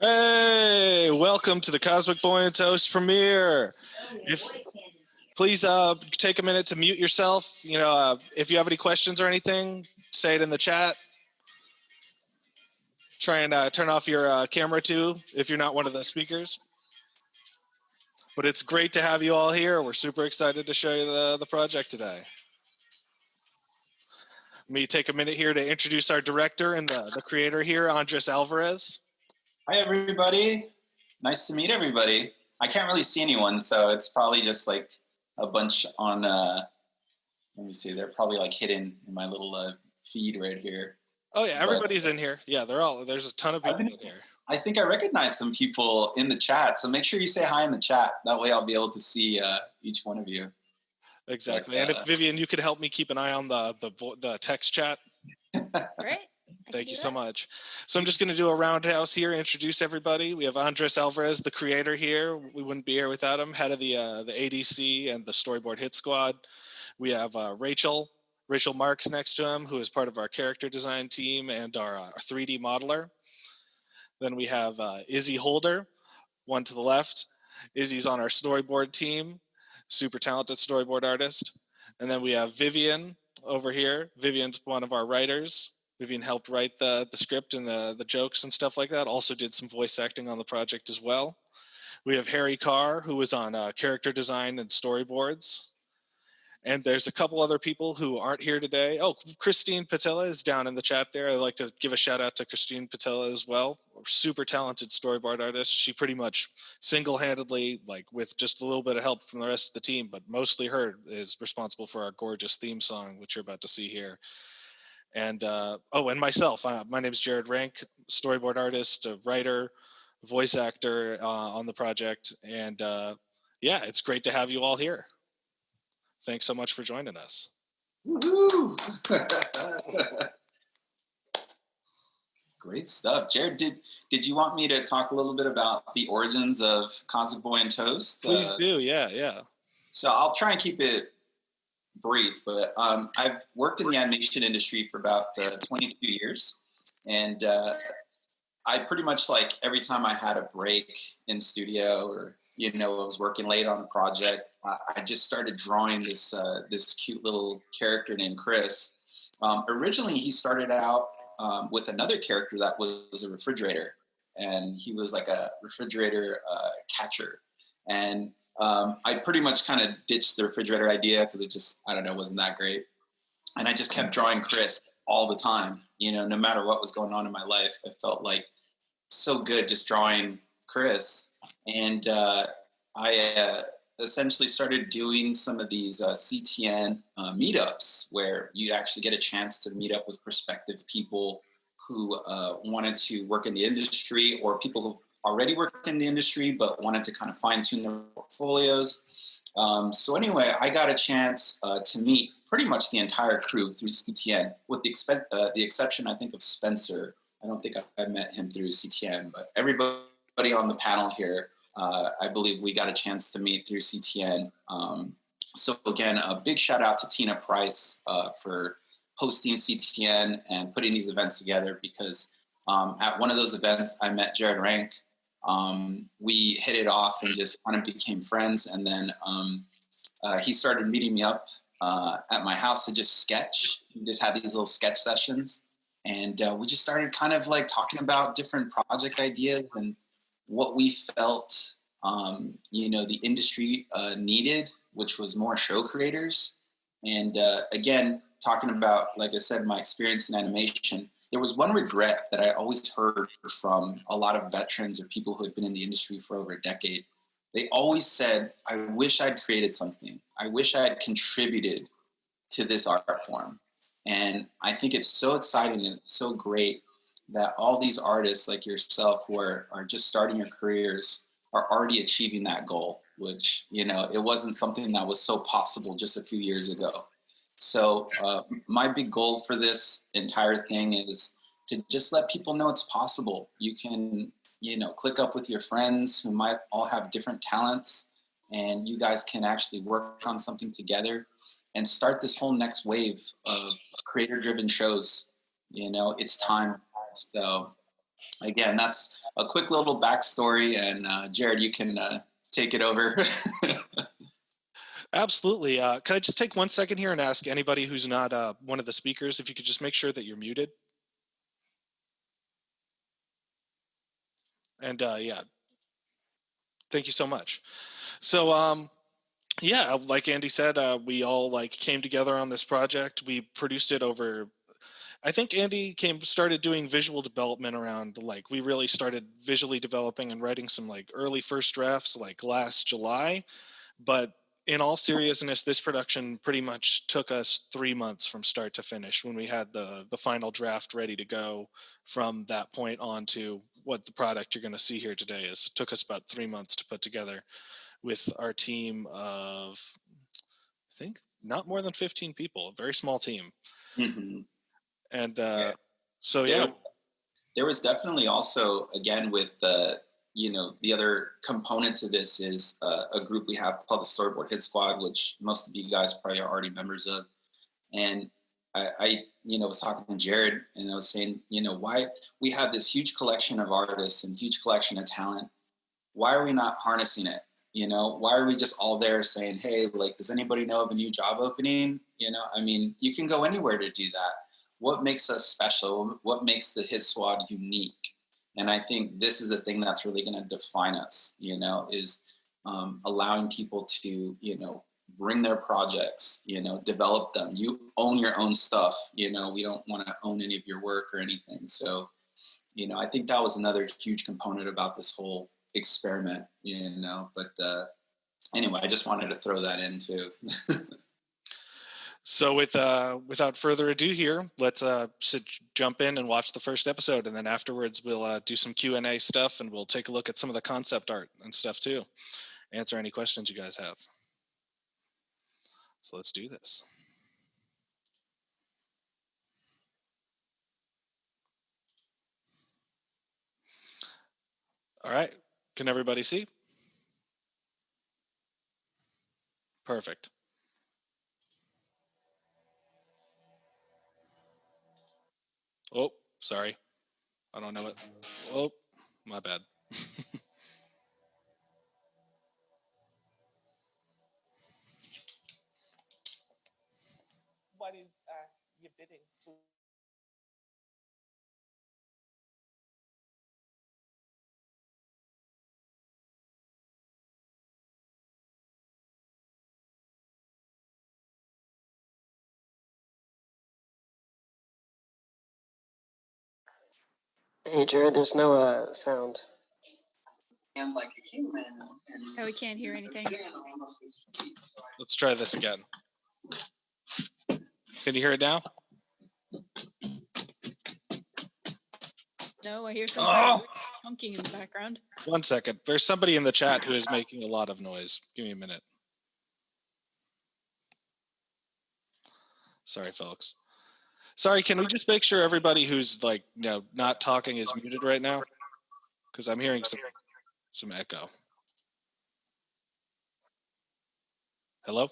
Hey, welcome to the Cosmic Boy and Toast premiere. Please take a minute to mute yourself. If you have any questions or anything, say it in the chat. Try and turn off your camera too if you're not one of the speakers. But it's great to have you all here. We're super excited to show you the project today. Let me take a minute here to introduce our director and the creator here, Andres Alvarez. Hi, everybody. Nice to meet everybody. I can't really see anyone, so it's probably just like a bunch on, let me see, they're probably like hidden in my little feed right here. Oh yeah, everybody's in here. Yeah, there's a ton of people in here. I think I recognize some people in the chat, so make sure you say hi in the chat. That way I'll be able to see each one of you. Exactly. And if Vivian, you could help me keep an eye on the text chat. Great. Thank you so much. So I'm just going to do a roundhouse here, introduce everybody. We have Andres Alvarez, the creator here. We wouldn't be here without him, head of the ADC and the Storyboard Hit Squad. We have Rachael Marx next to him, who is part of our character design team and our 3D modeler. Then we have Izzy Holder, one to the left. Izzy's on our storyboard team, super talented storyboard artist. And then we have Vivian over here. Vivian's one of our writers. Vivian helped write the script and the jokes and stuff like that. Also did some voice acting on the project as well. We have Carr, who was on character design and storyboards. And there's a couple other people who aren't here today. Oh, Kristine Petilla is down in the chat there. I'd like to give a shout out to Kristine Petilla as well. Super talented storyboard artist. She pretty much single-handedly, like with just a little bit of help from the rest of the team, but mostly her, is responsible for our gorgeous theme song, which you're about to see here. And and myself, my name is Jared Rank, storyboard artist, a writer, voice actor on the project. And yeah, it's great to have you all here. Thanks so much for joining us. Woo-hoo. Great stuff. Jared, did you want me to talk a little bit about the origins of Cosmic Boy and Toast? Please do, yeah. So I'll try and keep it brief, but I've worked in the animation industry for about 22 years, and I pretty much, like, every time I had a break in studio or I was working late on a project, I just started drawing this cute little character named Chris. Originally, he started out with another character that was a refrigerator, and he was like a refrigerator catcher, and I pretty much kind of ditched the refrigerator idea because it just, I don't know, wasn't that great. And I just kept drawing Chris all the time. No matter what was going on in my life, I felt like so good just drawing Chris. And I essentially started doing some of these CTN meetups where you actually get a chance to meet up with prospective people who wanted to work in the industry, or people who already worked in the industry but wanted to kind of fine-tune their portfolios. So anyway, I got a chance to meet pretty much the entire crew through CTN, with the exception, I think, of Spencer. I don't think I met him through CTN, but everybody on the panel here, I believe we got a chance to meet through CTN. So again, a big shout out to Tina Price for hosting CTN and putting these events together, because at one of those events, I met Jared Rank. We hit it off and just kind of became friends. And then he started meeting me up at my house to just sketch. We just had these little sketch sessions. And we just started kind of like talking about different project ideas and what we felt, the industry needed, which was more show creators. And again, talking about, like I said, my experience in animation, there was one regret that I always heard from a lot of veterans or people who had been in the industry for over a decade. They always said, I wish I'd created something. I wish I had contributed to this art form. And I think it's so exciting and so great that all these artists like yourself who are just starting your careers are already achieving that goal, which, it wasn't something that was so possible just a few years ago. So my big goal for this entire thing is to just let people know it's possible. You can, click up with your friends who might all have different talents, and you guys can actually work on something together and start this whole next wave of creator-driven shows. It's time. So again, that's a quick little backstory, and Jared, you can take it over. Absolutely. Could I just take 1 second here and ask anybody who's not one of the speakers if you could just make sure that you're muted? And yeah, thank you so much. So yeah, like Andy said, we all like came together on this project. We produced it over. I think Andy started doing visual development around like we really started visually developing and writing some like early first drafts like last July. But in all seriousness, this production pretty much took us 3 months from start to finish when we had the final draft ready to go. From that point on to what the product you're going to see here today is, took us about 3 months to put together with our team of, I think, not more than 15 people, a very small team. Mm-hmm. And Yeah. so, yeah. There was definitely also, again, with the other component to this is a group we have called the Storyboard Hit Squad, which most of you guys probably are already members of. And I was talking to Jared, and I was saying, why we have this huge collection of artists and huge collection of talent. Why are we not harnessing it? Why are we just all there saying, hey, like, does anybody know of a new job opening? You can go anywhere to do that. What makes us special? What makes the Hit Squad unique? And I think this is the thing that's really going to define us, is allowing people to, bring their projects, develop them. You own your own stuff. We don't want to own any of your work or anything. So, I think that was another huge component about this whole experiment, but anyway, I just wanted to throw that in too. So without further ado here, let's jump in and watch the first episode, and then afterwards we'll do some Q&A stuff, and we'll take a look at some of the concept art and stuff too. Answer any questions you guys have. So let's do this. All right, can everybody see? Perfect. Oh, sorry. I don't know it. Oh, my bad. What is your bidding for? Hey Jared, there's no sound. And like a human. Oh, we can't hear anything. Let's try this again. Can you hear it now? No, I hear something honking in the background. 1 second. There's somebody in the chat who is making a lot of noise. Give me a minute. Sorry, folks. Sorry, can we just make sure everybody who's like, not talking is muted right now? Because I'm hearing some echo. Hello?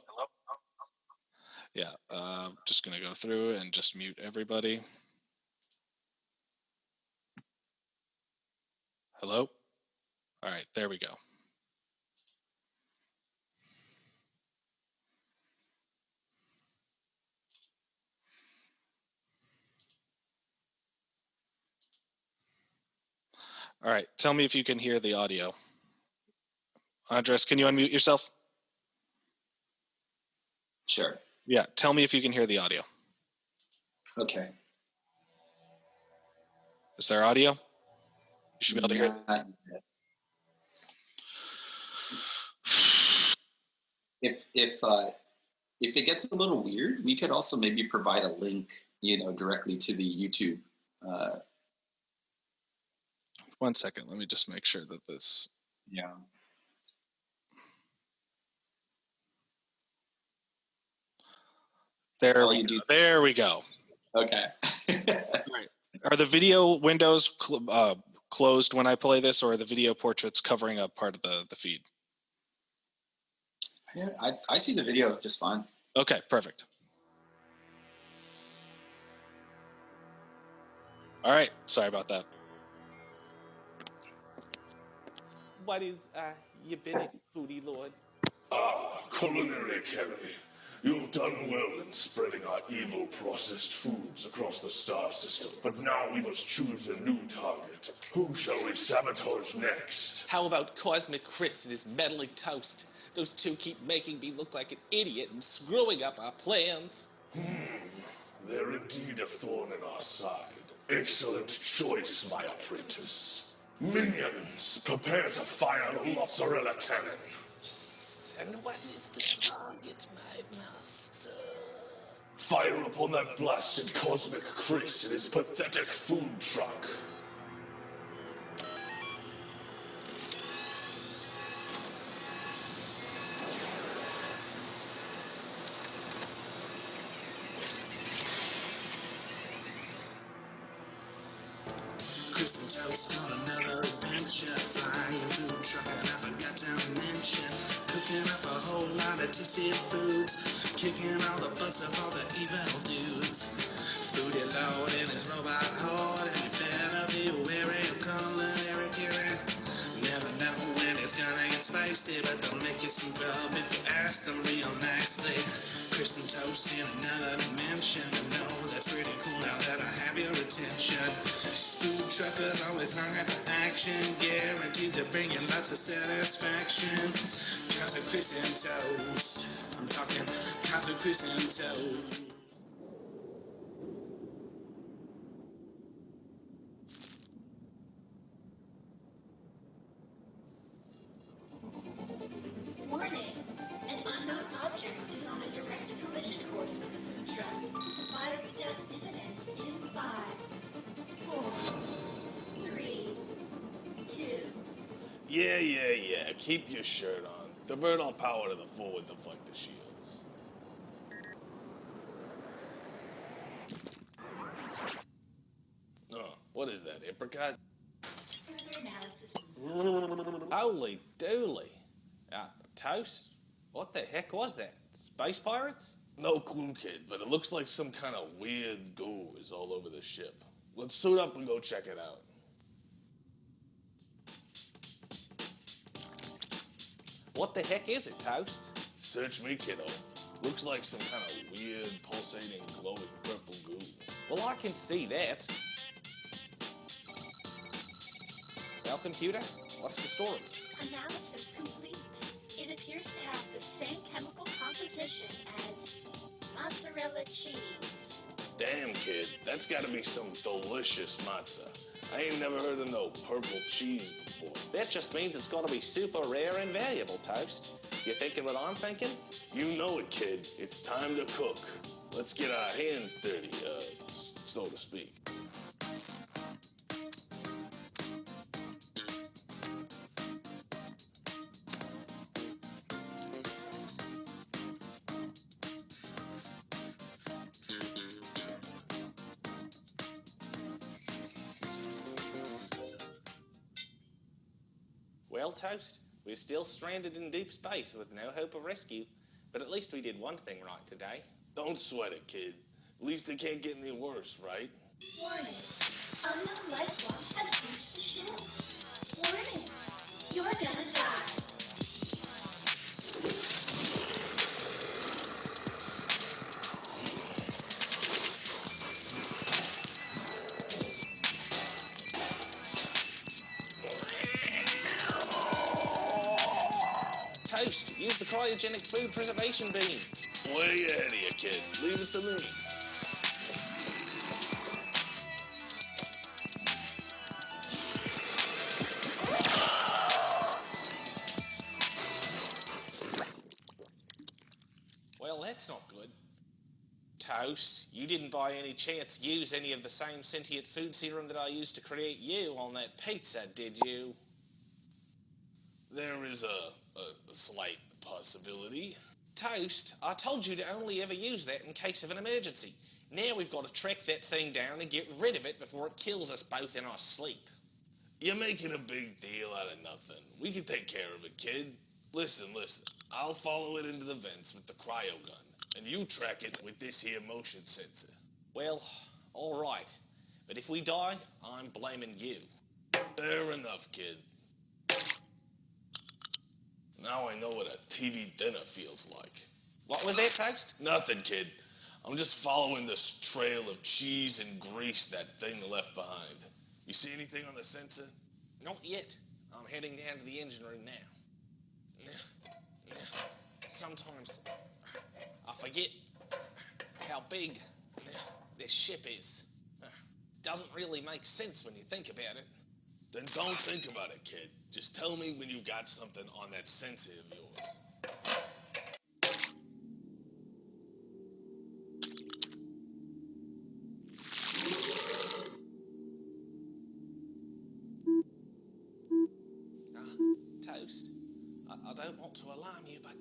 Yeah, just gonna go through and just mute everybody. Hello? All right, there we go. All right, tell me if you can hear the audio. Andres, can you unmute yourself? Sure. Yeah, tell me if you can hear the audio. Okay. Is there audio? You should be able to hear it. If it gets a little weird, we could also maybe provide a link, directly to the YouTube. 1 second, let me just make sure that this. Yeah. There we go. Okay. All right. Are the video windows closed when I play this, or are the video portraits covering up part of the feed? I see the video just fine. Okay, perfect. All right, sorry about that. What is your bidding, foodie lord? Culinary Academy. You've done well in spreading our evil processed foods across the star system, but now we must choose a new target. Who shall we sabotage next? How about Cosmic Chris and his meddling toast? Those two keep making me look like an idiot and screwing up our plans. They're indeed a thorn in our side. Excellent choice, my apprentice. Minions, prepare to fire the mozzarella cannon. And what is the target, my master? Fire upon that blasted Cosmic Chris in his pathetic food truck. Chris and Toast on another adventure. Flying food truck and I forgot to mention. Cooking up a whole lot of tasty foods. Kicking all the butts of all the evil dudes. Foodie Lord and his robot horde. And you better be wary of culinary gearing. Never know when it's gonna get spicy, but they'll make you some grub if you ask them real nicely. Chris and Toast in another dimension. I know that's pretty cool now that I have your attention. Food truckers always hungry for action, guaranteed to bring you lots of satisfaction. Cosmic Chris and Toast. I'm talking Cosmic Chris and Toast. Warning! An unknown object is on a direct collision course with the food trucks. Fiery death imminent in 5, 4, 3, 2. Yeah. Keep your shirt on. Divert all power to the forward deflector shields. Oh, what is that, apricot? Further analysis. Holy dooly. Toast? What the heck was that? Space pirates? No clue, kid, but it looks like some kind of weird goo is all over the ship. Let's suit up and go check it out. What the heck is it, Toast? Search me, kiddo. Looks like some kind of weird, pulsating, glowing purple goo. Well, I can see that. Well, computer, what's the story? Analysis complete. It appears to have the same chemical composition as mozzarella cheese. Damn, kid, that's gotta be some delicious matzah. I ain't never heard of no purple cheese before. That just means it's gotta be super rare and valuable, Toast. You thinking what I'm thinking? You know it, kid. It's time to cook. Let's get our hands dirty, so to speak. Well, Toast, we're still stranded in deep space with no hope of rescue, but at least we did one thing right today. Don't sweat it, kid. At least it can't get any worse, right? Warning. Unknown life form has reached the ship. Warning. You're gonna die. Toast, use the cryogenic food preservation beam. Way ahead of you, kid. Leave it to me. Well, that's not good. Toast, you didn't by any chance use any of the same sentient food serum that I used to create you on that pizza, did you? There is a slight possibility. Toast, I told you to only ever use that in case of an emergency. Now we've got to track that thing down and get rid of it before it kills us both in our sleep. You're making a big deal out of nothing. We can take care of it, kid. Listen. I'll follow it into the vents with the cryo gun, and you track it with this here motion sensor. Well, all right. But if we die, I'm blaming you. Fair enough, kid. Now I know what a TV dinner feels like. What was that, Toast? Nothing, kid. I'm just following this trail of cheese and grease that thing left behind. You see anything on the sensor? Not yet. I'm heading down to the engine room now. Sometimes I forget how big this ship is. Doesn't really make sense when you think about it. Then don't think about it, kid. Just tell me when you've got something on that sensor of yours. Toast, I don't want to alarm you, but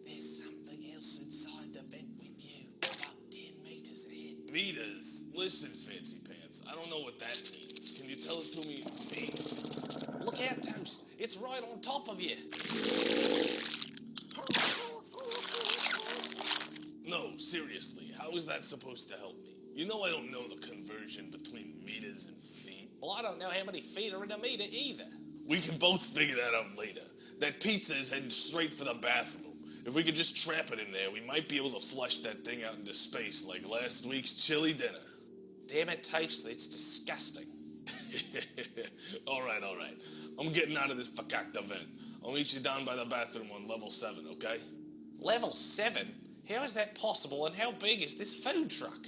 there's something else inside the vent with you, about 10 meters ahead. Meters? Listen, Fancy Pants, I don't know what that means. Can you tell it to me in feet? Look out, Toast. It's right on top of you. No, seriously, how is that supposed to help me? You know I don't know the conversion between meters and feet. Well, I don't know how many feet are in a meter either. We can both figure that out later. That pizza is heading straight for the bathroom. If we could just trap it in there, we might be able to flush that thing out into space like last week's chili dinner. Damn it, Toast, it's disgusting. All right. I'm getting out of this fakakta vent. I'll meet you down by the bathroom on level 7, okay? Level 7? How is that possible, and how big is this food truck?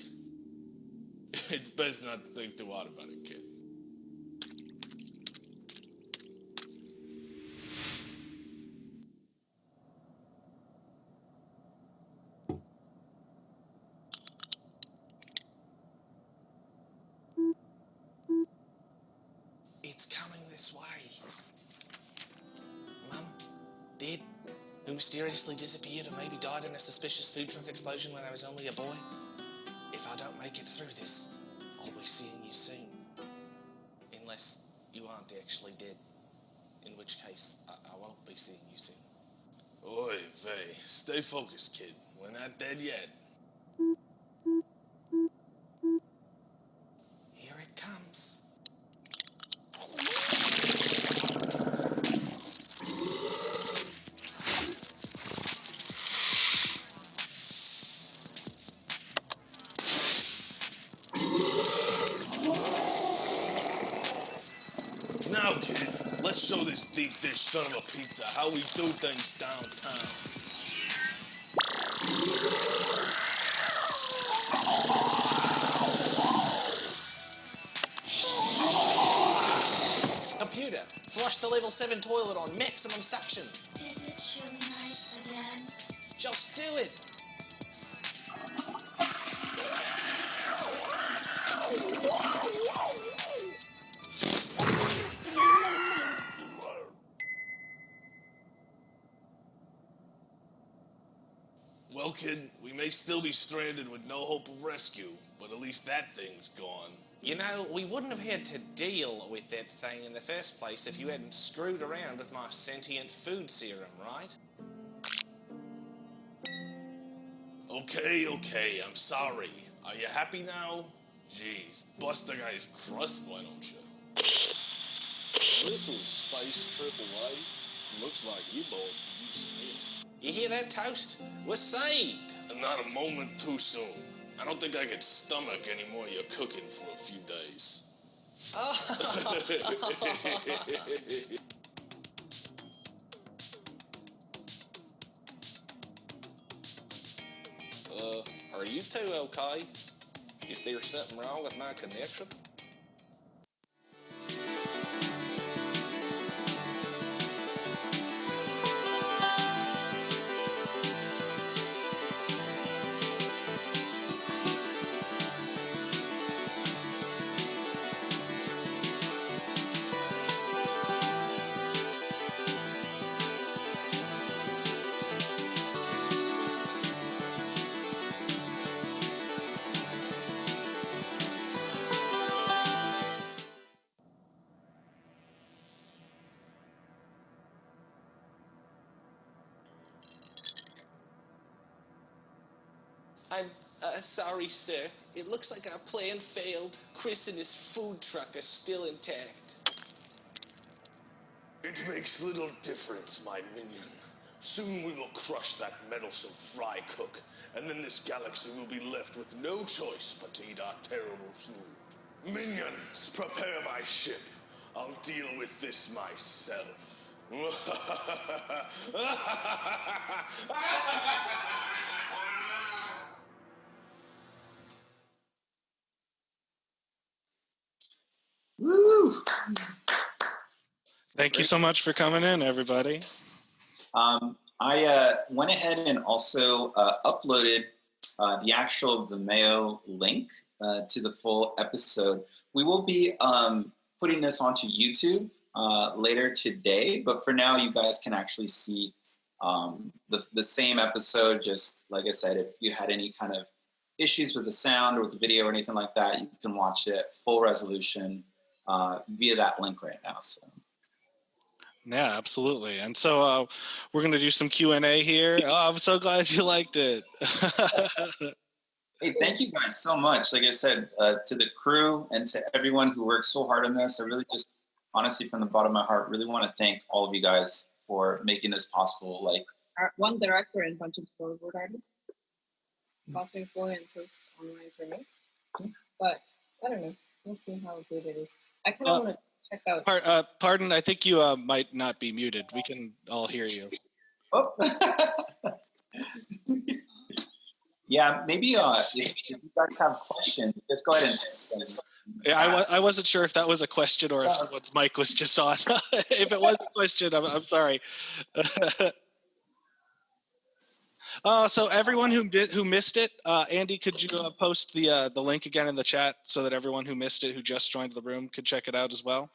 It's best not to think too hard about it, kid. It's coming this way. Mum, Dad, who mysteriously disappeared or maybe died in a suspicious food truck explosion when I was only a boy. If I don't make it through this, I'll be seeing you soon. Unless you aren't actually dead. In which case, I won't be seeing you soon. Oy vey, stay focused, kid. We're not dead yet. Here it comes. Now, kid, let's show this deep dish son of a pizza how we do things downtown. Computer, flush the level 7 toilet on maximum suction. Is it chilly night again? Just do it. Well, kid, we may still be stranded with no hope of rescue, but at least that thing's gone. You know, we wouldn't have had to deal with that thing in the first place if you hadn't screwed around with my sentient food serum, right? Okay, I'm sorry. Are you happy now? Jeez, bust the guy's crust, why don't you? This is Space AAA. Looks like you boys could use some help. You hear that, Toast? We're saved. And not a moment too soon. I don't think I could stomach any more of your cooking for a few days. Are you two okay? Is there something wrong with my connection? I'm sorry, sir. It looks like our plan failed. Chris and his food truck are still intact. It makes little difference, my minion. Soon we will crush that meddlesome fry cook, and then this galaxy will be left with no choice but to eat our terrible food. Minions, prepare my ship. I'll deal with this myself. Woo! Thank you so much for coming in, everybody. I went ahead and also uploaded the actual Vimeo link to the full episode. We will be putting this onto YouTube later today, but for now, you guys can actually see the same episode. Just like I said, if you had any kind of issues with the sound or with the video or anything like that, you can watch it at full resolution via that link right now. So. Yeah, absolutely. And so we're going to do some Q&A here. Oh, I'm so glad you liked it. Hey, thank you guys so much. Like I said, to the crew and to everyone who worked so hard on this, I really just, honestly, from the bottom of my heart, really want to thank all of you guys for making this possible. Like, one director and a bunch of storyboard artists. Cosmic Boy and Toast online for me. But I don't know. We'll see how good it is. I kind of want to check out. Pardon, I think you might not be muted. We can all hear you. Oh. Yeah, maybe if you guys have questions, just go ahead and text them. Yeah, I wasn't sure if that was a question or if someone's mic was just on. If it was a question, I'm sorry. So everyone who missed it, Andy, could you post the link again in the chat so that everyone who missed it, who just joined the room, could check it out as well?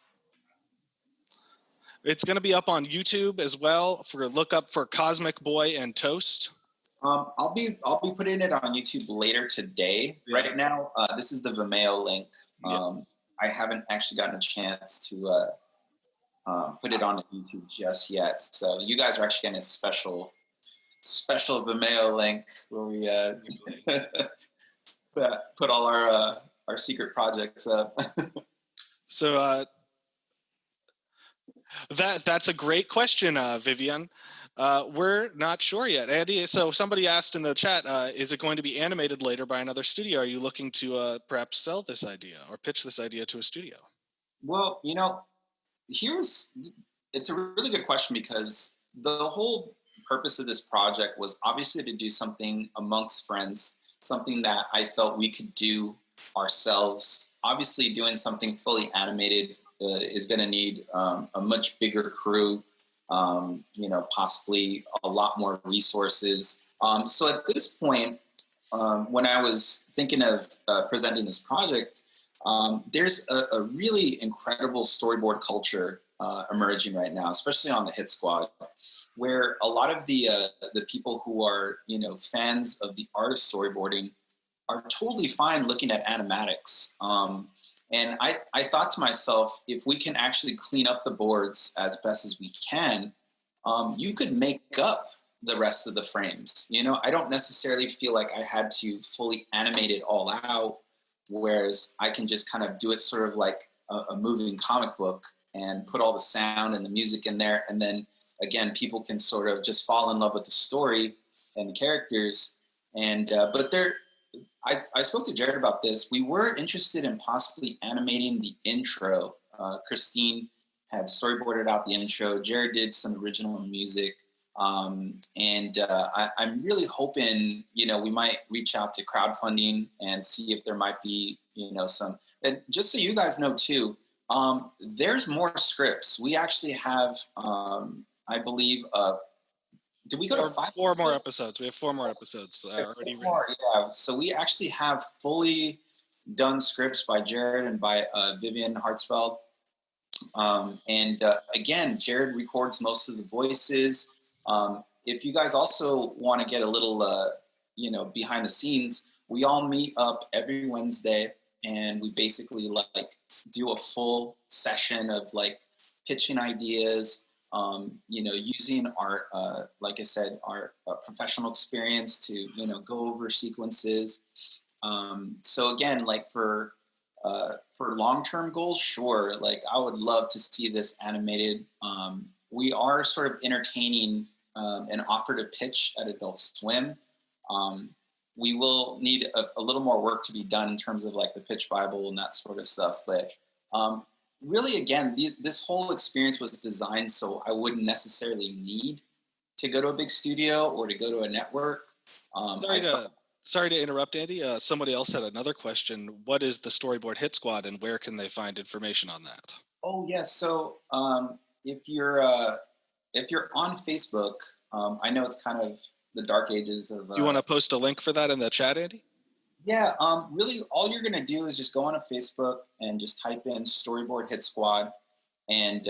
It's going to be up on YouTube as well. Look up for Cosmic Boy and Toast. I'll be putting it on YouTube later today. Yeah. Right now, this is the Vimeo link. I haven't actually gotten a chance to put it on YouTube just yet. So you guys are actually getting a special Vimeo link where we put all our secret projects up. So that's a great question, Vivian. We're not sure yet, Andy. So somebody asked in the chat, is it going to be animated later by another studio? Are you looking to perhaps sell this idea or pitch this idea to a studio? Well, it's a really good question, because the whole purpose of this project was obviously to do something amongst friends, something that I felt we could do ourselves. Obviously, doing something fully animated is going to need a much bigger crew, possibly a lot more resources. So at this point, when I was thinking of presenting this project, there's a really incredible storyboard culture emerging right now, especially on the Hit Squad, where a lot of the people who are, fans of the art of storyboarding are totally fine looking at animatics. And I thought to myself, if we can actually clean up the boards as best as we can, you could make up the rest of the frames. I don't necessarily feel like I had to fully animate it all out, whereas I can just kind of do it sort of like a moving comic book and put all the sound and the music in there. And then again, people can sort of just fall in love with the story and the characters. And, I spoke to Jared about this. We were interested in possibly animating the intro. Kristine had storyboarded out the intro. Jared did some original music. I'm really hoping, we might reach out to crowdfunding and see if there might be, some. And just so you guys know too, there's more scripts. We actually have, I believe, did we go to 4 more episodes? We have 4 more episodes already written. Yeah. So we actually have fully done scripts by Jared and by Vivian Hartsfield. Again, Jared records most of the voices. If you guys also want to get a little, behind the scenes, we all meet up every Wednesday and we basically do a full session of pitching ideas, using our, like I said, our professional experience to, go over sequences. So again, for For long-term goals, sure. Like I would love to see this animated. We are sort of entertaining an offer to pitch at Adult Swim. We will need a little more work to be done in terms of like the pitch Bible and that sort of stuff. But really, again, this whole experience was designed so I wouldn't necessarily need to go to a big studio or to go to a network. Sorry to interrupt, Andy. Somebody else had another question. What is the Storyboard Hit Squad, and where can they find information on that? Oh yes. So if you're on Facebook, I know it's kind of the dark ages of. Do you want to post a link for that in the chat, Andy? Yeah. Really, all you're gonna do is just go on a Facebook and just type in Storyboard Hit Squad, and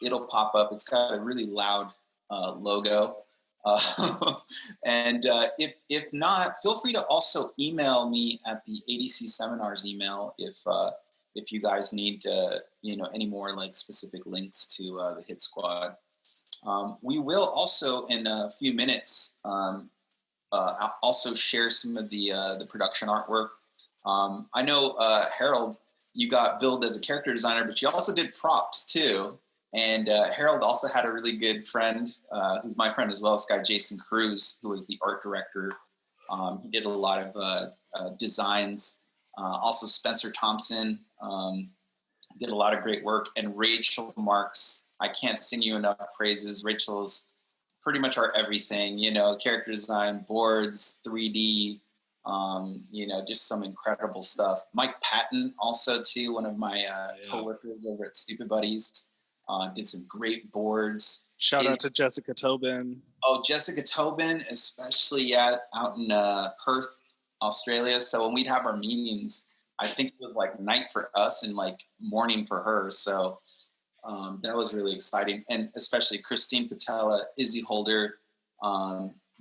it'll pop up. It's got a really loud logo. And if not, feel free to also email me at the ADC Seminars email if you guys need any more like specific links to the Hit Squad. We will also in a few minutes also share some of the production artwork. I know Harold, you got billed as a character designer, but you also did props too. And Harold also had a really good friend, who's my friend as well, this guy Jason Cruz, who was the art director. He did a lot of designs. Also Spencer Thompson did a lot of great work. And Rachael Marx, I can't sing you enough praises. Rachel's pretty much our everything, character design, boards, 3D, just some incredible stuff. Mike Patton also too, one of my coworkers over at Stupid Buddies. Did some great boards. Shout out to Jessica Tobin. Oh, Jessica Tobin, especially out in Perth, Australia. So when we'd have our meetings, I think it was like night for us and like morning for her. So that was really exciting. And especially Kristine Petilla, Izzy Holder,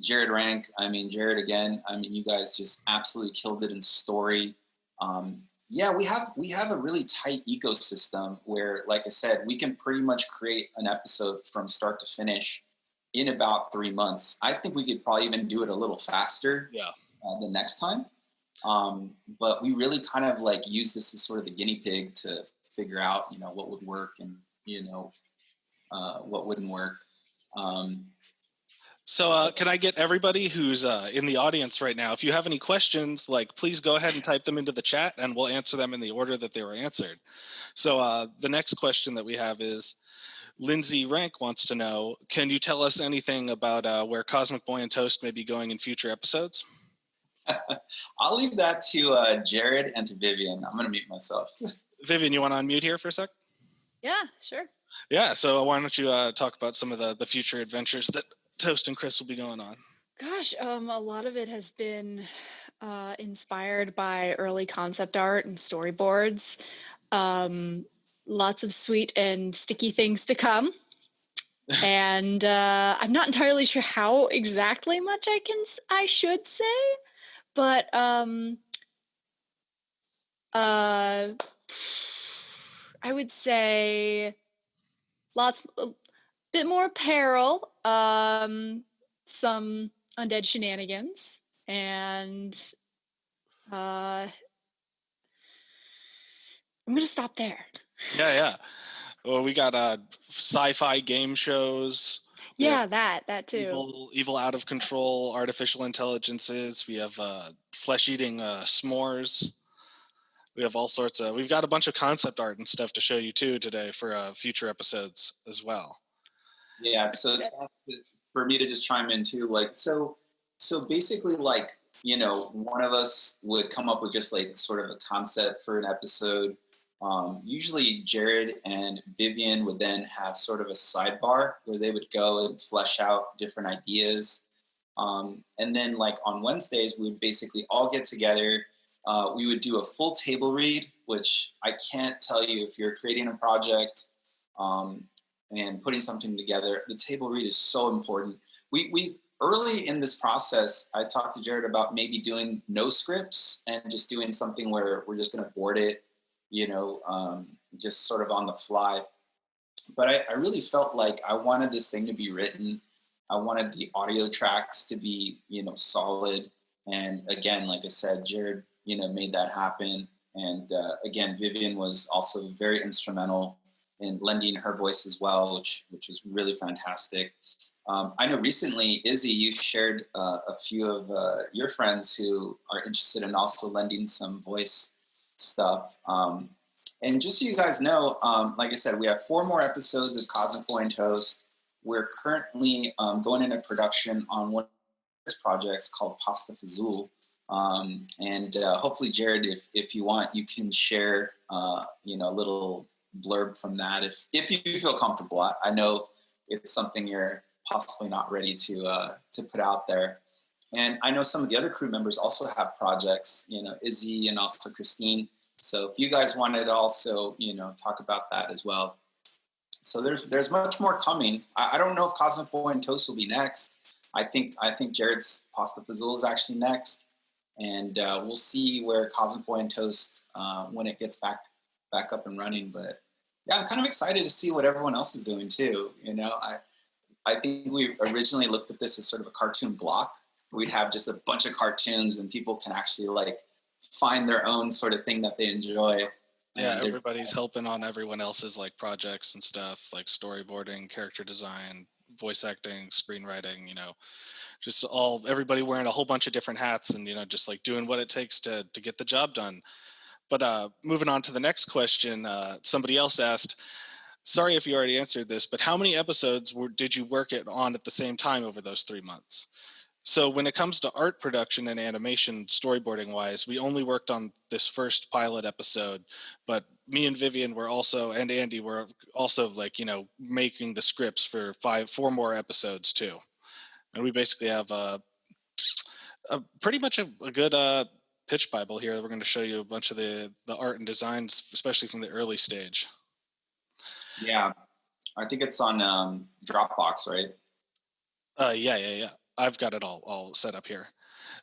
Jared Rank. Jared again. You guys just absolutely killed it in story. Yeah, we have a really tight ecosystem where, like I said, we can pretty much create an episode from start to finish in about 3 months. I think we could probably even do it a little faster the next time. But we really kind of like use this as sort of the guinea pig to figure out, what would work and, what wouldn't work. So can I get everybody who's in the audience right now, if you have any questions, please go ahead and type them into the chat and we'll answer them in the order that they were answered. So the next question that we have is, Lindsay Rank wants to know, can you tell us anything about where Cosmic Boy and Toast may be going in future episodes? I'll leave that to Jared and to Vivian. I'm going to mute myself. Vivian, you want to unmute here for a sec? Yeah, sure. Yeah, so why don't you talk about some of the future adventures that Toast and Chris will be going on? Gosh, a lot of it has been inspired by early concept art and storyboards. Lots of sweet and sticky things to come. And I'm not entirely sure how exactly much I should say, but I would say a bit more apparel, some undead shenanigans, and I'm gonna stop there. Yeah. Well, we got sci-fi game shows. Yeah, that too. Evil out of control artificial intelligences. We have flesh-eating s'mores. We have all sorts of. We've got a bunch of concept art and stuff to show you too today for future episodes as well. Yeah, so for me to just chime in too, so basically, one of us would come up with just sort of a concept for an episode. Usually Jared and Vivian would then have sort of a sidebar where they would go and flesh out different ideas. And then on Wednesdays, we would basically all get together. We would do a full table read, which I can't tell you if you're creating a project and putting something together, the table read is so important. We early in this process, I talked to Jared about maybe doing no scripts and just doing something where we're just going to board it, just sort of on the fly. But I really felt like I wanted this thing to be written. I wanted the audio tracks to be, solid. And again, like I said, Jared, made that happen. And again, Vivian was also very instrumental in lending her voice as well, which was really fantastic. I know recently, Izzy, you shared a few of your friends who are interested in also lending some voice stuff. And just so you guys know, like I said, we have 4 more episodes of Cosmic Boy and Toast. We're currently going into production on one of his projects called Pasta Fazool. And hopefully, Jared, if you want, you can share, a little blurb from that if you feel comfortable. I know it's something you're possibly not ready to put out there. And I know some of the other crew members also have projects, Izzy and also Kristine. So if you guys wanted to also, talk about that as well. So there's much more coming. I don't know if Cosmic Boy and Toast will be next. I think Jared's Pasta Fazool is actually next. And we'll see where Cosmic Boy and Toast when it gets back up and running. But yeah, I'm kind of excited to see what everyone else is doing too. I think we originally looked at this as sort of a cartoon block. We'd have just a bunch of cartoons and people can actually find their own sort of thing that they enjoy. Yeah, everybody's helping on everyone else's projects and stuff, like storyboarding, character design, voice acting, screenwriting, just everybody wearing a whole bunch of different hats and, just doing what it takes to get the job done. But moving on to the next question, somebody else asked, sorry if you already answered this, but how many episodes did you work on at the same time over those 3 months? So when it comes to art production and animation, storyboarding wise, we only worked on this first pilot episode, but me and Vivian and Andy were also making the scripts for 4 more episodes too. And we basically have a pretty much a good pitch Bible here. We're going to show you a bunch of the art and designs, especially from the early stage. Yeah, I think it's on Dropbox, right? Yeah. I've got it all set up here.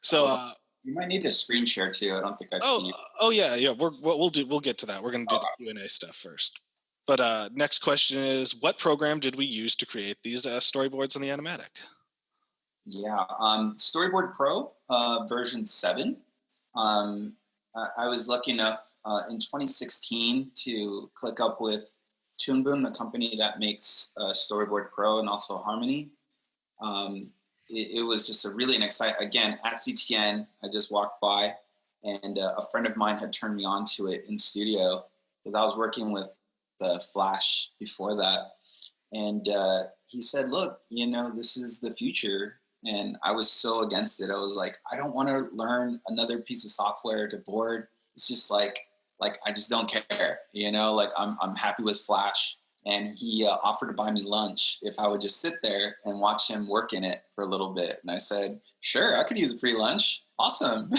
So you might need a screen share too. I don't think I see it. Oh yeah. We'll get to that. We're going to do the Q&A stuff first. But next question is, what program did we use to create these storyboards in the Animatic? Yeah, Storyboard Pro version 7. I was lucky enough in 2016 to click up with Toon Boom, the company that makes Storyboard Pro and also Harmony. It was just an exciting, again, at CTN, I just walked by and a friend of mine had turned me on to it in studio because I was working with the Flash before that. And he said, look, this is the future. And I was so against it. I was like, I don't want to learn another piece of software to board. It's just like I just don't care, I'm happy with Flash. And he offered to buy me lunch if I would just sit there and watch him work in it for a little bit. And I said, sure, I could use a free lunch. Awesome.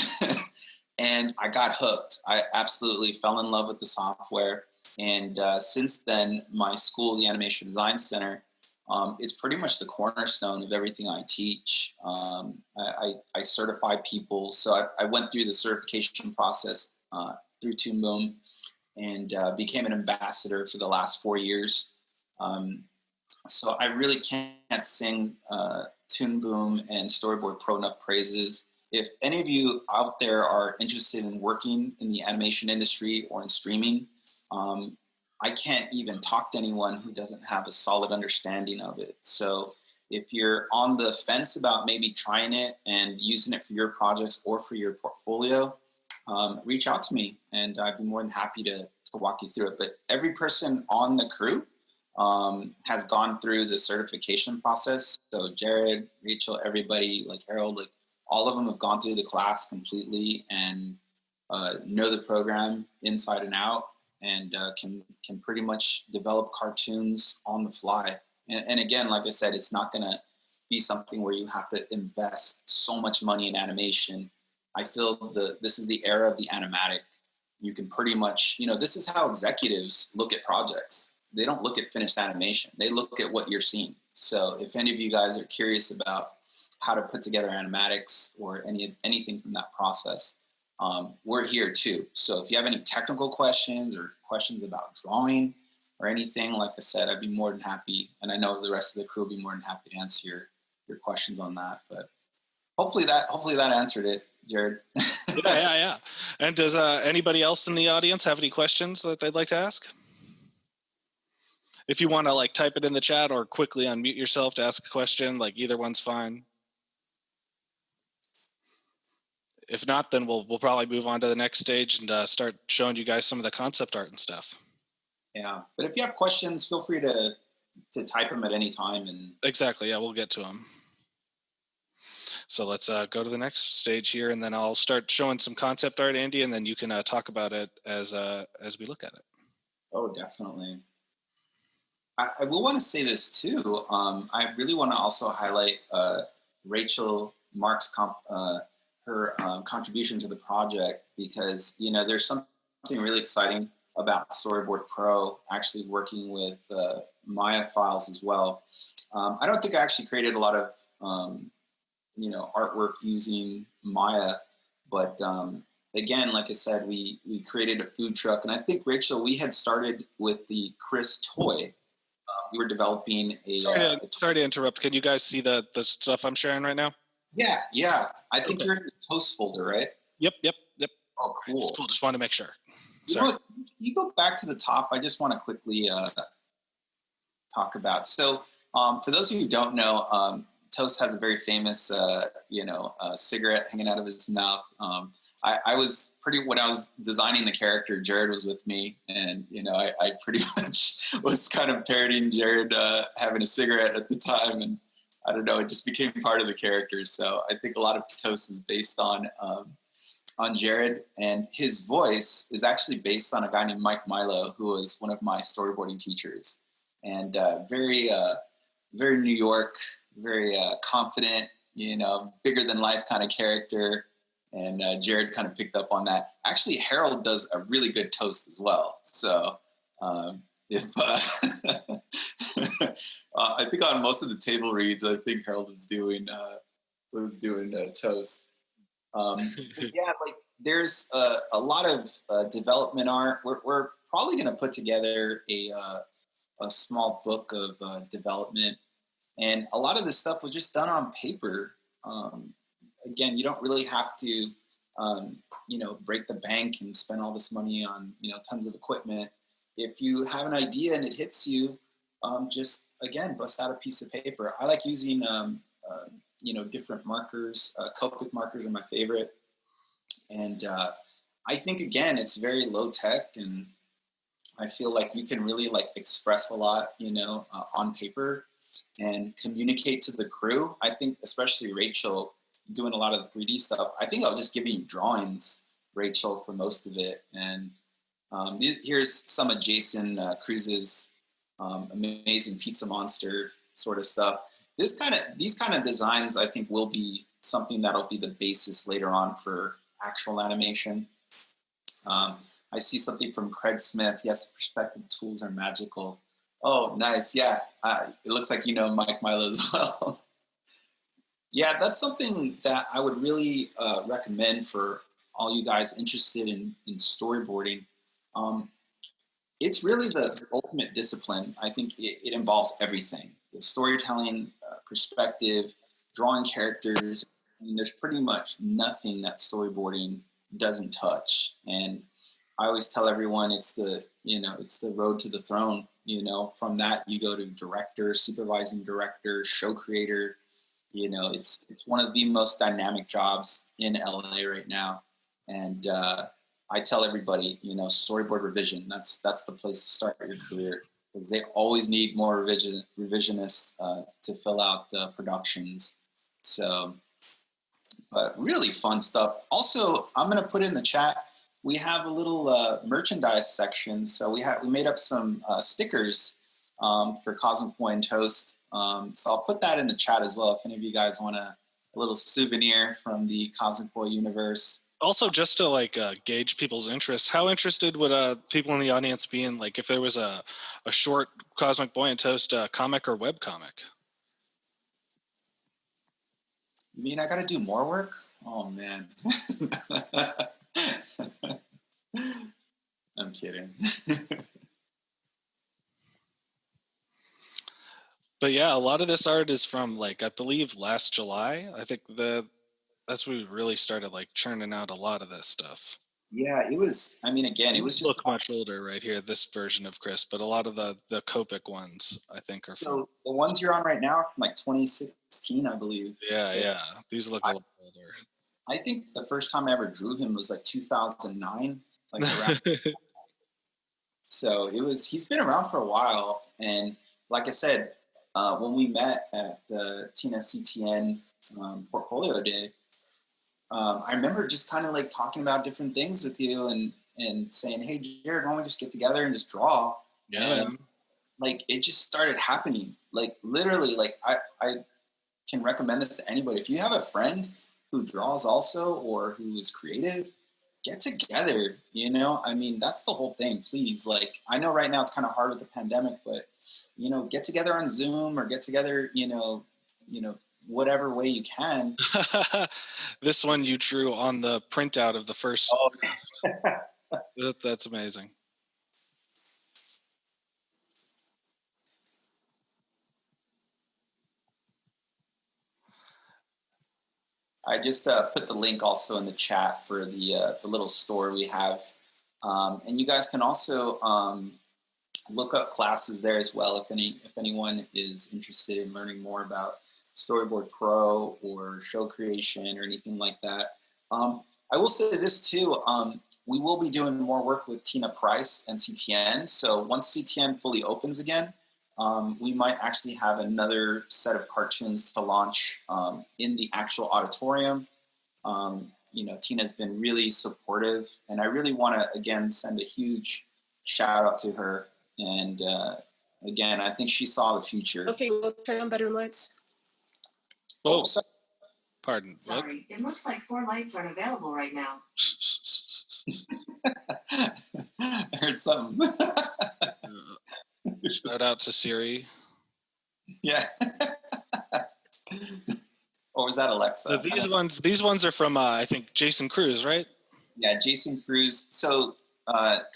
And I got hooked. I absolutely fell in love with the software. And since then, my school, the Animation Design Center, it's pretty much the cornerstone of everything I teach. I certify people. So I went through the certification process through Toon Boom and became an ambassador for the last 4 years. So I really can't sing Toon Boom and Storyboard Pro enough praises. If any of you out there are interested in working in the animation industry or in streaming, I can't even talk to anyone who doesn't have a solid understanding of it. So if you're on the fence about maybe trying it and using it for your projects or for your portfolio, reach out to me and I'd be more than happy to walk you through it. But every person on the crew has gone through the certification process. So Jared, Rachel, everybody, like Harold, all of them have gone through the class completely and know the program inside and out. And can pretty much develop cartoons on the fly. And again, like I said, it's not going to be something where you have to invest so much money in animation. I feel this is the era of the animatic. You can pretty much, this is how executives look at projects. They don't look at finished animation. They look at what you're seeing. So if any of you guys are curious about how to put together animatics or anything from that process, we're here too. So if you have any technical questions or questions about drawing or anything, like I said, I'd be more than happy. And I know the rest of the crew will be more than happy to answer your questions on that. But hopefully that answered it. Jared. Yeah. And does anybody else in the audience have any questions that they'd like to ask? If you want to like type it in the chat or quickly unmute yourself to ask a question, like either one's fine. If not, then we'll probably move on to the next stage and start showing you guys some of the concept art and stuff. Yeah, but if you have questions, feel free to type them at any time. And exactly, yeah, we'll get to them. So let's go to the next stage here, and then I'll start showing some concept art, Andy, and then you can talk about it as we look at it. Oh, definitely. I will want to say this too. I really want to also highlight Rachael Marx her contribution to the project, because there's something really exciting about Storyboard Pro actually working with Maya files as well. I don't think I actually created a lot of artwork using Maya, but again, like I said, we created a food truck, and I think, Rachael, we had started with the Chris toy. We were developing a. Sorry to interrupt. Can you guys see the stuff I'm sharing right now? Yeah. I think you're in the toast folder, right? Yep. Oh, cool. Cool. Just wanted to make sure. Sorry. You go back to the top. I just want to quickly talk about. So, for those of you who don't know, Toast has a very famous, cigarette hanging out of his mouth. I was when I was designing the character, Jared was with me, and I pretty much was kind of parodying Jared having a cigarette at the time, and I don't know, it just became part of the character. So I think a lot of Toast is based on Jared, and his voice is actually based on a guy named Mike Milo, who was one of my storyboarding teachers, and very New York, very confident, bigger than life kind of character. And Jared kind of picked up on that. Actually, Harold does a really good Toast as well. So if I think on most of the table reads, I think Harold was doing Toast. Yeah, like there's a lot of development art. We're probably going to put together a small book of development, and a lot of this stuff was just done on paper. Again, you don't really have to, break the bank and spend all this money on, tons of equipment. If you have an idea and it hits you, just, again, bust out a piece of paper. I like using, different markers. Copic markers are my favorite. And I think, again, it's very low tech, and I feel like you can really express a lot, on paper and communicate to the crew. I think especially Rachael doing a lot of the 3D stuff. I think I was just giving you drawings, Rachael, for most of it. And here's some of Jason Cruz's amazing Pizza Monster sort of stuff. These kind of designs, I think, will be something that'll be the basis later on for actual animation. I see something from Craig Smith. Yes, perspective tools are magical. Oh, nice. Yeah, it looks like Mike Milo as well. Yeah, that's something that I would really recommend for all you guys interested in storyboarding. It's really the ultimate discipline. I think it involves everything. The storytelling, perspective, drawing characters. There's pretty much nothing that storyboarding doesn't touch. And I always tell everyone it's the road to the throne. From that you go to director, supervising director, show creator. It's one of the most dynamic jobs in LA right now. And I tell everybody, storyboard revision, that's the place to start your career, because they always need more revisionists to fill out the productions. So, but really fun stuff. Also, I'm going to put in the chat, we have a little merchandise section. So we made up some stickers for Cosmic Boy and Toast. So I'll put that in the chat as well if any of you guys want a little souvenir from the Cosmic Boy universe. Also, just to gauge people's interest, how interested would people in the audience be in if there was a short Cosmic Boy and Toast comic or web comic? You mean I got to do more work? Oh man. I'm kidding. But yeah, a lot of this art is from I believe last July. I think that's when we really started like churning out a lot of this stuff. Yeah, it was. I mean, again, it was just look much older right here. This version of Chris, but a lot of the Copic ones I think are from. So the ones you're on right now are from like 2016, I believe. Yeah, so yeah. These look a little older. I think the first time I ever drew him was like 2009, like around. So it was. He's been around for a while, and like I said, when we met at the Tina CTN Portfolio Day, I remember just kind of like talking about different things with you and saying, "Hey, Jared, why don't we just get together and just draw?" Yeah. And, like it just started happening. Like literally, like I can recommend this to anybody. If you have a friend who draws also or who is creative, get together. You know, I mean, that's the whole thing. Please, like I know right now it's kind of hard with the pandemic, but you know, get together on Zoom or get together. You know, whatever way you can. This one you drew on the printout of the first. Oh. That's amazing. I just put the link also in the chat for the little store we have. And you guys can also look up classes there as well if anyone is interested in learning more about Storyboard Pro or show creation or anything like that. I will say this too, we will be doing more work with Tina Price and CTN. So once CTN fully opens again, we might actually have another set of cartoons to launch in the actual auditorium. You know, Tina's been really supportive, and I really want to, again, send a huge shout out to her. And again, I think she saw the future. Okay, we'll turn on better lights. Oh, pardon. Sorry, it looks like 4 lights aren't available right now. I heard something. Shout out to Siri. Yeah. Or was that Alexa? These ones are from I think Jason Cruz, right? Yeah, Jason Cruz. So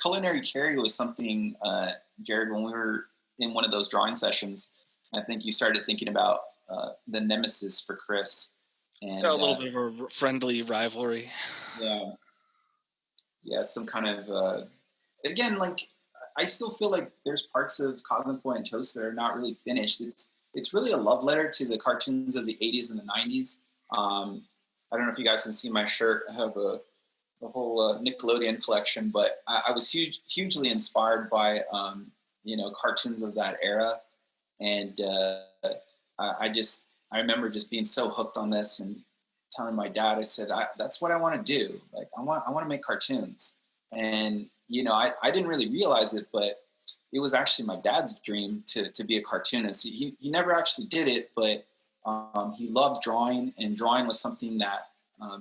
Culinary Carry was something, Jared, when we were in one of those drawing sessions, I think you started thinking about the nemesis for Chris. And a little bit of a friendly rivalry. Yeah. Yeah, some kind of again, like I still feel like there's parts of Cosmic Boy and Toast that are not really finished. It's really a love letter to the cartoons of the 80s and the 90s. I don't know if you guys can see my shirt. I have a whole Nickelodeon collection, but I was hugely inspired by you know, cartoons of that era, and I remember just being so hooked on this and telling my dad, I said, that's what I want to do. Like I want to make cartoons. And you know, I didn't really realize it, but it was actually my dad's dream to be a cartoonist. He never actually did it, but he loved drawing, and drawing was something that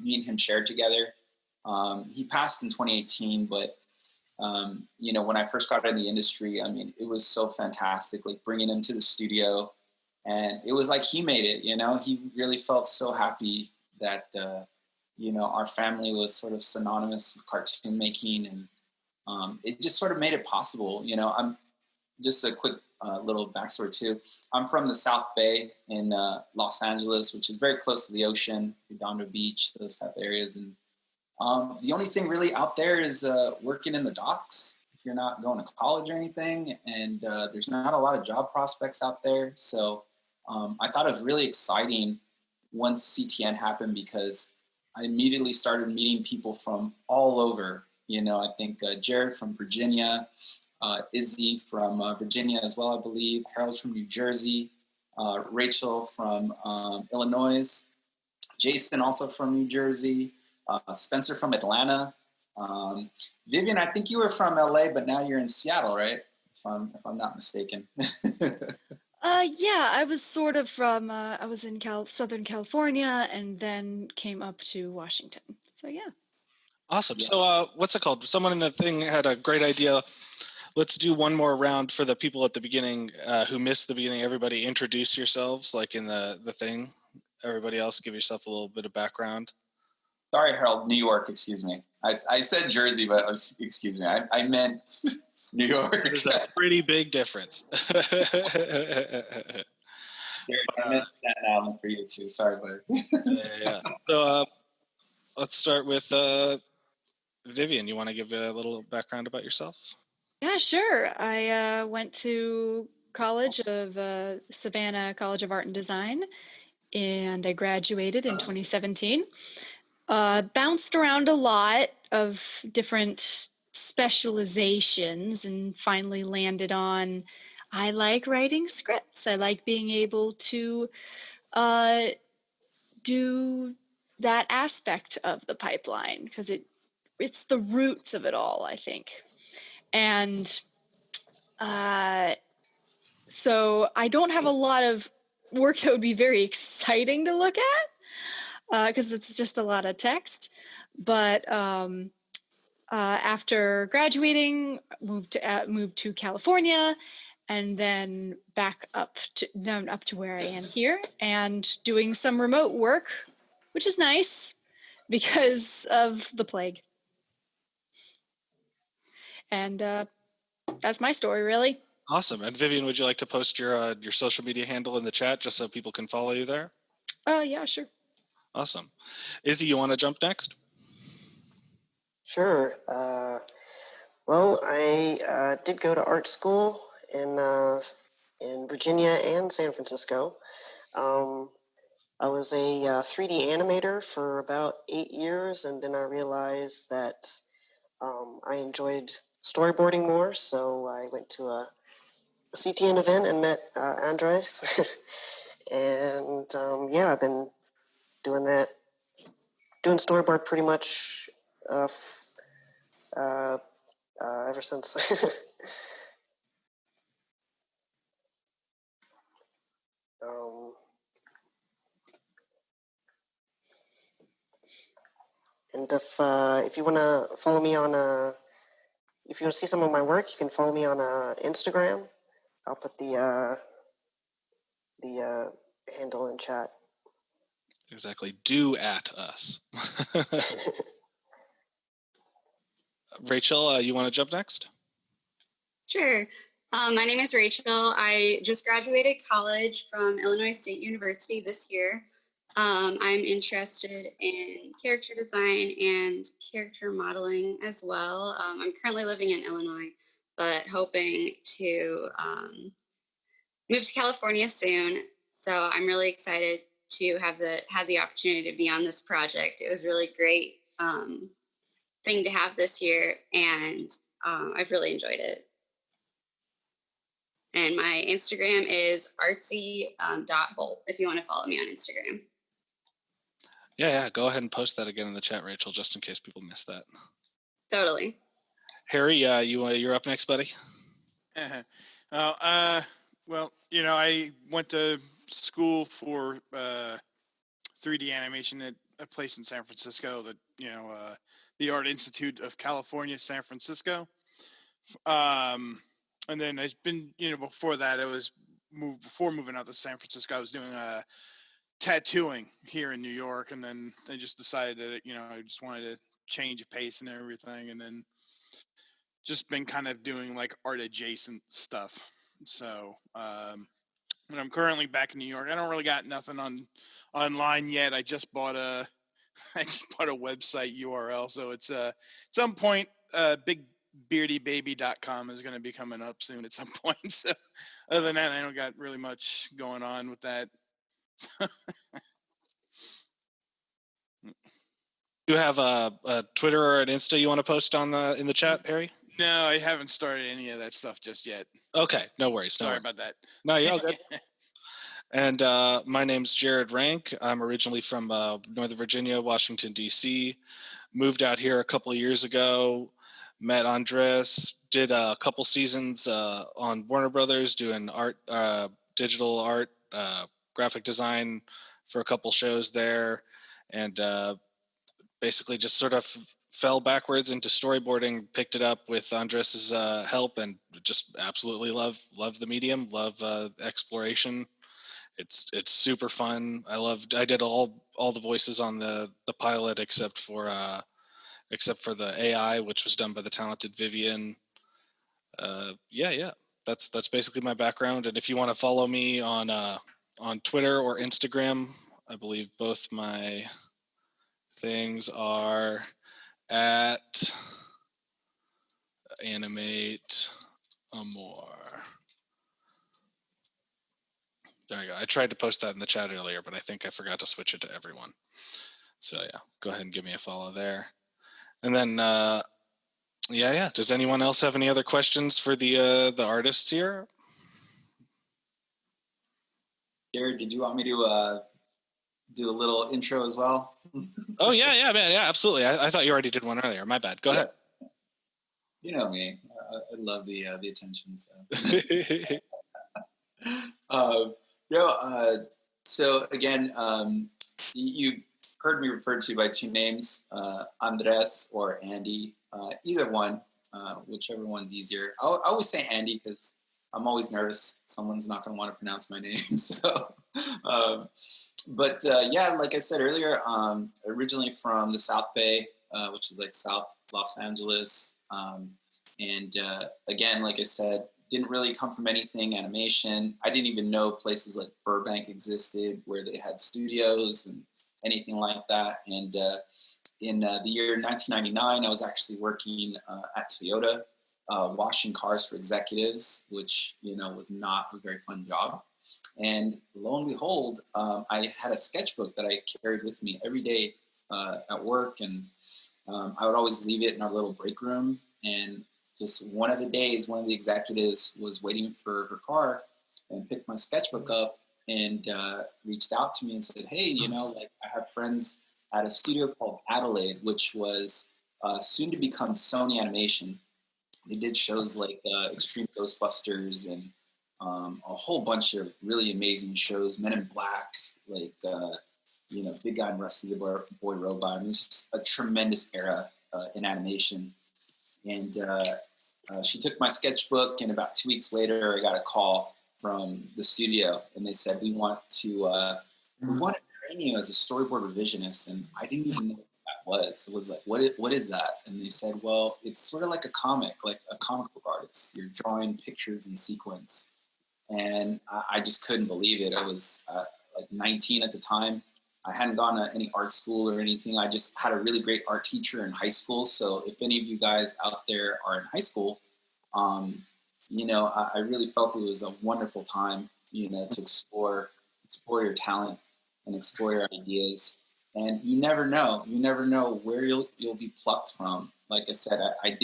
me and him shared together. He passed in 2018, but you know, when I first got in the industry, I mean, it was so fantastic, like bringing him to the studio, and it was like he made it, you know. He really felt so happy that you know, our family was sort of synonymous with cartoon making, and it just sort of made it possible. You know, I'm just a quick little backstory too. I'm from the South Bay in Los Angeles, which is very close to the ocean, Redondo Beach, those type of areas. And the only thing really out there is working in the docks if you're not going to college or anything. And there's not a lot of job prospects out there. So I thought it was really exciting once CTN happened, because I immediately started meeting people from all over. You know, I think Jared from Virginia, Izzy from Virginia as well, I believe. Harold from New Jersey, Rachael from Illinois, Jason also from New Jersey, Spencer from Atlanta. Vivian, I think you were from LA, but now you're in Seattle, right? If I'm not mistaken. Yeah, I was sort of from, I was in Southern California and then came up to Washington. So yeah. Awesome. Yeah. So what's it called? Someone in the thing had a great idea. Let's do one more round for the people at the beginning who missed the beginning. Everybody introduce yourselves like in the thing. Everybody else give yourself a little bit of background. Sorry, Harold, New York, excuse me. I said Jersey, but excuse me. I meant New York. There's a pretty big difference. I meant Staten Island for you too. Sorry, buddy. Yeah. So let's start with Vivian. You want to give a little background about yourself? Yeah, sure. I went to college of Savannah College of Art and Design, and I graduated in 2017. Bounced around a lot of different specializations and finally landed on I like writing scripts. I like being able to do that aspect of the pipeline because it's the roots of it all, I think. And so I don't have a lot of work that would be very exciting to look at because it's just a lot of text. But after graduating, moved to California, and then back up to where I am here, and doing some remote work, which is nice because of the plague. And that's my story, really. Awesome. And Vivian, would you like to post your social media handle in the chat just so people can follow you there? Yeah, sure. Awesome. Izzy, you want to jump next? Sure. Well, I did go to art school in Virginia and San Francisco. I was a 3D animator for about 8 years, and then I realized that I enjoyed storyboarding more, so I went to a CTN event and met Andres. And yeah, I've been doing storyboard pretty much ever since. And if you want to follow me on if you want to see some of my work, you can follow me on Instagram. I'll put the handle in chat. Exactly. Do at us. Rachel, you want to jump next? Sure. My name is Rachel. I just graduated college from Illinois State University this year. I'm interested in character design and character modeling as well. I'm currently living in Illinois, but hoping to move to California soon. So I'm really excited to have the opportunity to be on this project. It was really great thing to have this year, and I've really enjoyed it. And my Instagram is artsy.bolt if you want to follow me on Instagram. Yeah. Go ahead and post that again in the chat, Rachel, just in case people missed that. Totally. Harry, you're up next, buddy. Well, I went to school for 3D animation at a place in San Francisco that, the Art Institute of California, San Francisco. And then I've been, before that, before moving out to San Francisco, I was doing tattooing here in New York. And then I just decided that, I just wanted to change of pace and everything. And then just been kind of doing like art adjacent stuff. So, when I'm currently back in New York, I don't really got nothing online yet. I just bought a website URL. So it's at some point, bigbeardybaby.com is going to be coming up soon at some point. So other than that, I don't got really much going on with that. You have a Twitter or an Insta you want to post in the chat, Harry? No, I haven't started any of that stuff just yet. Okay, no worries. Sorry about that. No, you're all good. And my name's Jared Rank. I'm originally from Northern Virginia, Washington, D.C. Moved out here a couple of years ago. Met Andres. Did a couple seasons on Warner Brothers doing art, digital art, graphic design for a couple shows there. And basically just sort of fell backwards into storyboarding, picked it up with Andres's help, and just absolutely love the medium, love exploration. It's super fun. I did all the voices on the pilot except for the AI, which was done by the talented Vivian. Yeah. That's basically my background. And if you want to follow me on Twitter or Instagram, I believe both my things are at Animate Amore. There you go. I tried to post that in the chat earlier, but I think I forgot to switch it to everyone. So yeah, go ahead and give me a follow there. And then, yeah. Does anyone else have any other questions for the artists here? Jared, did you want me to do a little intro as well? Oh yeah, man, yeah, absolutely. I thought you already did one earlier. My bad. Go ahead. You know me. I love the attention. So. So again, you heard me referred to by two names, Andres or Andy. Either one, whichever one's easier. I always say Andy because I'm always nervous someone's not going to want to pronounce my name. So, yeah, like I said earlier, originally from the South Bay, which is like South Los Angeles. And again, like I said, didn't really come from anything animation. I didn't even know places like Burbank existed where they had studios and anything like that. And in the year 1999, I was actually working at Toyota, washing cars for executives, which, was not a very fun job. And lo and behold, I had a sketchbook that I carried with me every day at work. And I would always leave it in our little break room. And just one of the days, one of the executives was waiting for her car and picked my sketchbook up and reached out to me and said, hey, I have friends at a studio called Adelaide, which was soon to become Sony Animation. They did shows like Extreme Ghostbusters and a whole bunch of really amazing shows, Men in Black, like, Big Guy and Rusty the Boy Robot. I mean, it's just a tremendous era in animation. And she took my sketchbook, and about 2 weeks later, I got a call from the studio, and they said, we want to train you as a storyboard revisionist. And I didn't even know what that was. It was like, what is that? And they said, well, it's sort of like a comic book artist. You're drawing pictures in sequence. And I just couldn't believe it. I was like 19 at the time. I hadn't gone to any art school or anything. I just had a really great art teacher in high school. So if any of you guys out there are in high school, I really felt it was a wonderful time, to explore your talent and explore your ideas. And you never know where you'll be plucked from. Like I said, I'm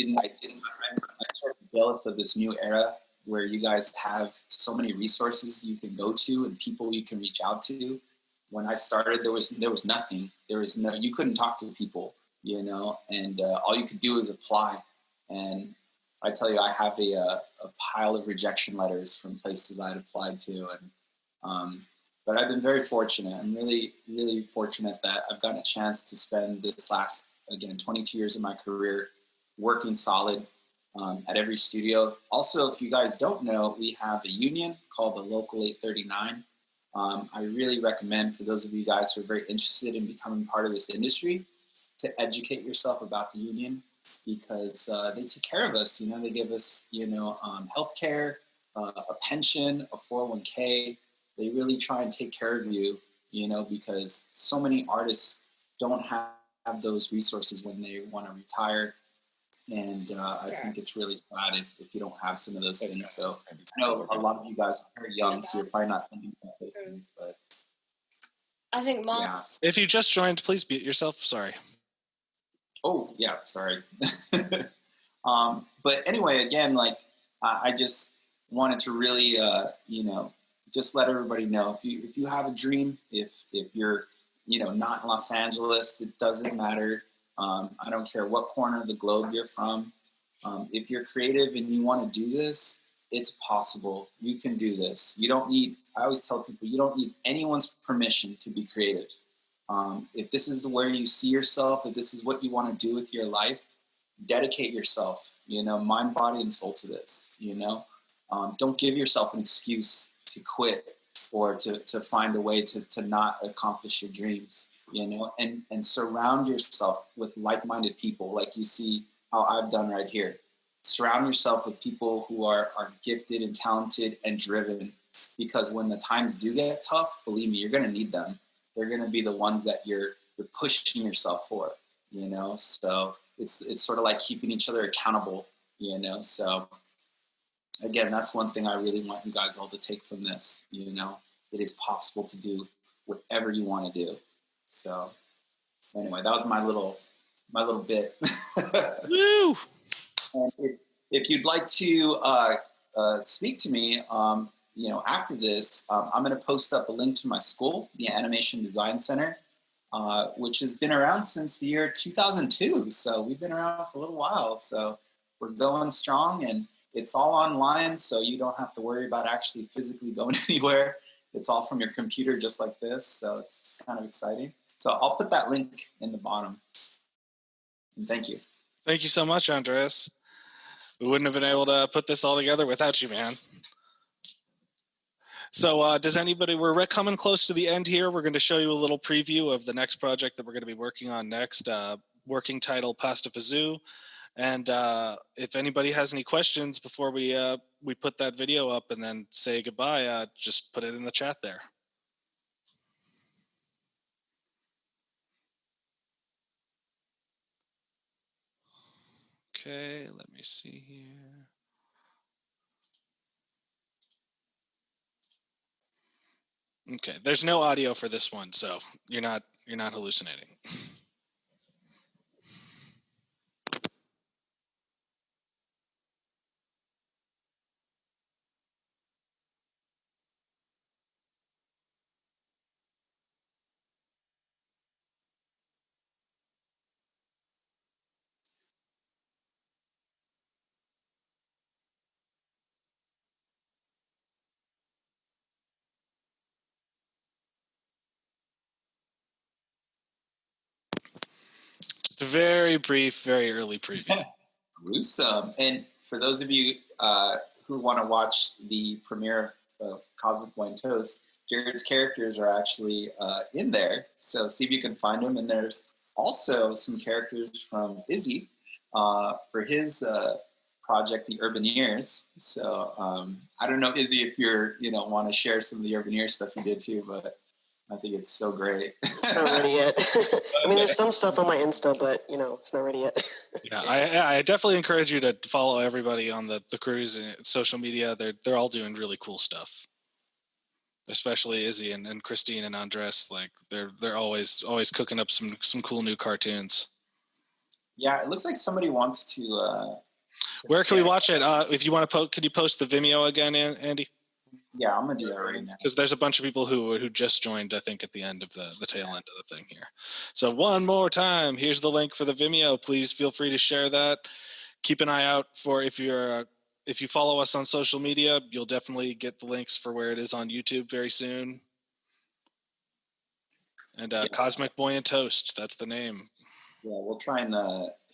sort of jealous of this new era where you guys have so many resources you can go to and people you can reach out to. When I started, there was nothing. You couldn't talk to people, and all you could do is apply. And I tell you, I have a pile of rejection letters from places I'd applied to. And but I've been very fortunate. I'm really, really fortunate that I've gotten a chance to spend this last, 22 years of my career working solid at every studio. Also, if you guys don't know, we have a union called the Local 839. I really recommend for those of you guys who are very interested in becoming part of this industry to educate yourself about the union, because they take care of us. They give us, healthcare, a pension, a 401k. They really try and take care of you, because so many artists don't have those resources when they want to retire. And I think it's really sad if you don't have some of those things. So I know a lot of you guys are very young, so you're probably not thinking about those things. But I think If you just joined, please mute yourself. Sorry. Oh, yeah, sorry. But anyway, again, I just wanted to really, just let everybody know if you have a dream, if you're, not in Los Angeles, it doesn't matter. I don't care what corner of the globe you're from. If you're creative and you want to do this, it's possible. You can do this. I always tell people, you don't need anyone's permission to be creative. If this is where you see yourself, if this is what you want to do with your life, dedicate yourself, mind, body, and soul to this, Don't give yourself an excuse to quit or to find a way to not accomplish your dreams. And surround yourself with like-minded people, like you see how I've done right here. Surround yourself with people who are gifted and talented and driven, because when the times do get tough, believe me, you're going to need them. They're going to be the ones that you're pushing yourself for it, you know? So it's sort of like keeping each other accountable, you know? So again, that's one thing I really want you guys all to take from this, you know? It is possible to do whatever you want to do. So anyway, that was my little bit. Woo! And if you'd like to speak to me, you know, after this, I'm going to post up a link to my school, the Animation Design Center, which has been around since the year 2002. So we've been around for a little while. So we're going strong, and it's all online, so you don't have to worry about actually physically going anywhere. It's all from your computer, just like this. So it's kind of exciting. So I'll put that link in the bottom. And thank you. Thank you so much, Andres. We wouldn't have been able to put this all together without you, man. So does anybody, we're coming close to the end here. We're going to show you a little preview of the next project that we're going to be working on next, working title Pasta Fazoo. And if anybody has any questions before we put that video up and then say goodbye, just put it in the chat there. Okay, let me see here. Okay, there's no audio for this one, so you're not hallucinating. Just a very brief, very early preview. Gruesome. And for those of you who want to watch the premiere of Cosmic Wine Toast, Jared's characters are actually in there. So see if you can find them. And there's also some characters from Izzy for his project, The Urbaneers. So I don't know, Izzy, if you want to share some of the Urbaneer stuff you did too, but I think it's so great. It's not ready yet. I mean, there's some stuff on my Insta, but it's not ready yet. Yeah, I definitely encourage you to follow everybody on the crew's and social media. They're all doing really cool stuff, especially Izzy and Kristine and Andres. Like they're always cooking up some cool new cartoons. Yeah, it looks like somebody wants to. Where can we watch it? If you want to could you post the Vimeo again, Andy? Yeah, I'm gonna do that right now. Because there's a bunch of people who just joined, I think, at the end of the tail end of the thing here. So one more time, here's the link for the Vimeo. Please feel free to share that. Keep an eye out for if you follow us on social media, you'll definitely get the links for where it is on YouTube very soon. And Cosmic Boy and Toast, that's the name. Yeah, we'll try and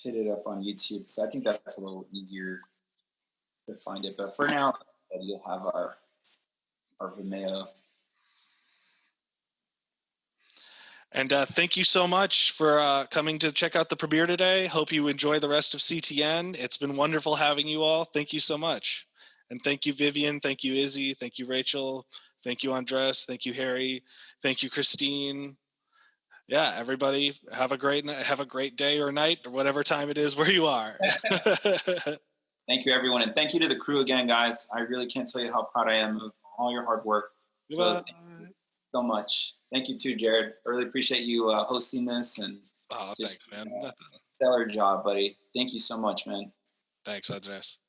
hit it up on YouTube because I think that's a little easier to find it. But for now, you'll have our Vimeo. And thank you so much for coming to check out the premiere today. Hope you enjoy the rest of CTN. It's been wonderful having you all. Thank you so much. And thank you, Vivian. Thank you, Izzy. Thank you, Rachel. Thank you, Andres. Thank you, Harry. Thank you, Kristine. Yeah, everybody have a great day or night or whatever time it is where you are. Thank you, everyone. And thank you to the crew again, guys. I really can't tell you how proud I am of all your hard work. So thank you so much. Thank you too, Jared. I really appreciate you hosting this and thanks, man. Stellar job, buddy. Thank you so much, man. Thanks, Andres.